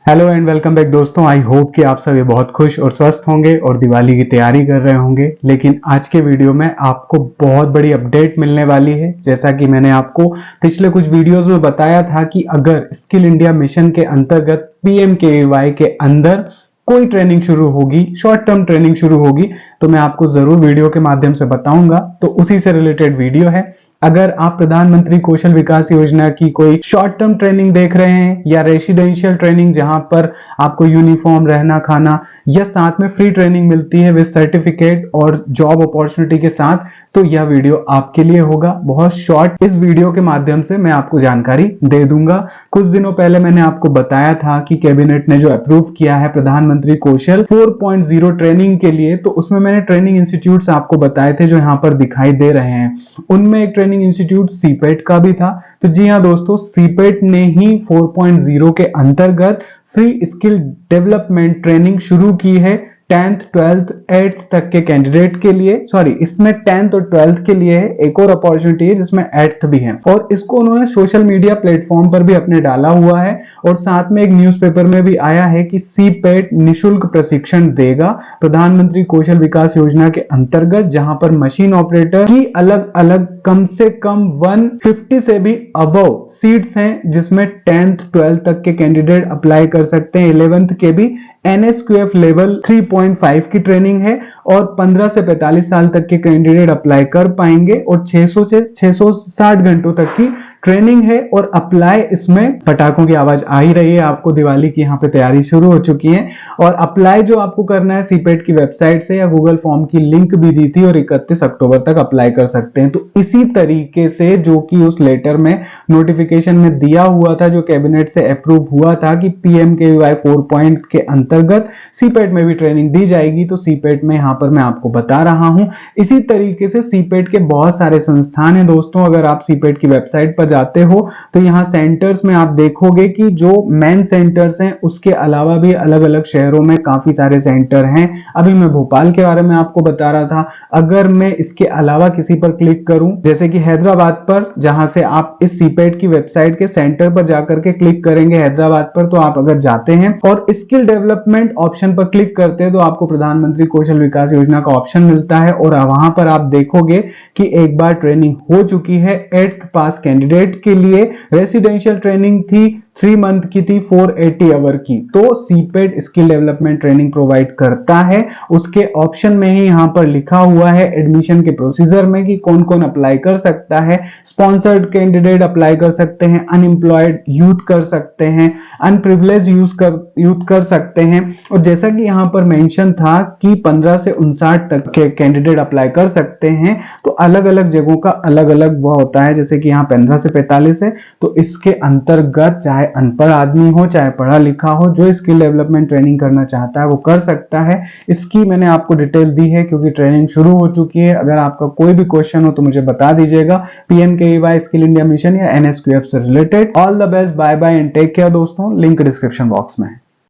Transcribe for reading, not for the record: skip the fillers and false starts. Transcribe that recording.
Hello and welcome back दोस्तों। I hope कि आप सभी बहुत खुश और स्वस्थ होंगे और दिवाली की तैयारी कर रहे होंगे। लेकिन आज के वीडियो में आपको बहुत बड़ी अपडेट मिलने वाली है। जैसा कि मैंने आपको पिछले कुछ वीडियोस में बताया था कि अगर स्किल इंडिया मिशन के अंतर्गत PMKVY के अंदर कोई ट्रेनिंग शुरू होगी, शॉर्ट टर्म ट्रेनिंग शुरू होगी, तो मैं आपको जरूर वीडियो के माध्यम से बताऊंगा। तो उसी से रिलेटेड वीडियो है। अगर आप प्रधानमंत्री कौशल विकास योजना की कोई शॉर्ट टर्म ट्रेनिंग देख रहे हैं या रेसिडेंशियल ट्रेनिंग जहां पर आपको यूनिफॉर्म, रहना, खाना या साथ में फ्री ट्रेनिंग मिलती है विद सर्टिफिकेट और जॉब अपॉर्चुनिटी के साथ, तो यह वीडियो आपके लिए होगा। बहुत शॉर्ट इस वीडियो के माध्यम से मैं आपको जानकारी दे दूंगा। कुछ दिनों पहले मैंने आपको बताया था कि कैबिनेट ने जो अप्रूव किया है प्रधानमंत्री कौशल 4.0 ट्रेनिंग के लिए, तो उसमें मैंने ट्रेनिंग इंस्टीट्यूट्स आपको बताए थे जो यहाँ पर दिखाई दे रहे हैं। उनमें एक ट्रेनिंग इंस्टीट्यूट सीपेट का भी था। तो जी हाँ दोस्तों, सीपेट ने ही 4.0 के अंतर्गत फ्री स्किल डेवलपमेंट ट्रेनिंग शुरू की है 10th 12th 8th तक के कैंडिडेट के लिए। सॉरी, इसमें 10th और 12th के लिए है। एक और अपॉर्चुनिटी है जिसमें 8th भी है, और इसको उन्होंने सोशल मीडिया प्लेटफॉर्म पर भी अपने डाला हुआ है। और साथ में एक न्यूज़पेपर में भी आया है कि सीपेट निशुल्क प्रशिक्षण देगा प्रधानमंत्री कौशल विकास योजना के अंतर्गत, जहां पर मशीन ऑपरेटर की अलग अलग कम से कम 150 से भी अबव सीट्स हैं, जिसमें 10th 12th तक के कैंडिडेट अप्लाई कर सकते हैं। 11th के भी NSQF लेवल 3.5 की ट्रेनिंग है और 15 से 45 साल तक के कैंडिडेट अप्लाई कर पाएंगे। और 600 से 660 घंटों तक की ट्रेनिंग है। और अप्लाई, इसमें पटाखों की आवाज आ ही रही है आपको, दिवाली की यहाँ पे तैयारी शुरू हो चुकी है। और अप्लाई जो आपको करना है सीपेट की वेबसाइट से या गूगल फॉर्म की लिंक भी दी थी, और 31 अक्टूबर तक अप्लाई कर सकते हैं। तो इसी तरीके से जो कि उस लेटर में नोटिफिकेशन में दिया हुआ था, जो कैबिनेट से अप्रूव हुआ था कि PMKVY 4 के अंतर्गत सीपेट में भी ट्रेनिंग दी जाएगी, तो सीपेट में यहां पर मैं आपको बता रहा हूं। इसी तरीके से सीपेट के बहुत सारे संस्थान हैं दोस्तों। अगर आप सीपेट की वेबसाइट पर जाते हो तो यहां सेंटर्स में आप देखोगे कि जो मेन सेंटर्स हैं उसके अलावा भी अलग अलग शहरों में काफी सारे सेंटर हैं। अभी मैं भोपाल के बारे में आपको बता रहा था। अगर मैं इसके अलावा किसी पर क्लिक करूं, जैसे कि हैदराबाद पर, जहां से आप इस सीपेट की वेबसाइट के सेंटर पर जाकर के क्लिक करेंगे हैदराबाद पर, तो आप अगर जाते हैं और स्किल डेवलपमेंट ऑप्शन पर क्लिक करते हैं तो आपको प्रधानमंत्री कौशल विकास योजना का ऑप्शन मिलता है। और वहां पर आप देखोगे कि एक बार ट्रेनिंग हो चुकी है 8th पास कैंडिडेट के लिए। रेसिडेंशियल ट्रेनिंग थी 3 मंथ की, थी 480 आवर की। तो CIPET skill development training provide करता है। उसके ऑप्शन में ही यहां पर लिखा हुआ है एडमिशन के प्रोसीजर में कि कौन कौन अप्लाई कर सकता है। स्पॉन्सर्ड कैंडिडेट अप्लाई कर सकते हैं, अनएम्प्लॉयड यूथ कर सकते हैं, अनप्रिविलेज यूथ कर सकते हैं। और जैसा कि यहां पर मेंशन था कि 15 से 59 तक के कैंडिडेट अप्लाई कर सकते हैं। तो अलग अलग जगहों का अलग अलग वो होता है। जैसे कि यहाँ 15 से 45 है, तो इसके अंतर्गत चाहे अनपढ़ आदमी हो चाहे पढ़ा लिखा हो, जो स्किल डेवलपमेंट ट्रेनिंग करना चाहता है वो कर सकता है। इसकी मैंने आपको डिटेल दी है क्योंकि ट्रेनिंग शुरू हो चुकी है। अगर आपका कोई भी क्वेश्चन हो तो मुझे बता दीजिएगा, PMKVY स्किल इंडिया मिशन या NSQF से related. All the best, bye bye and take care दोस्तों। लिंक डिस्क्रिप्शन बॉक्स में है।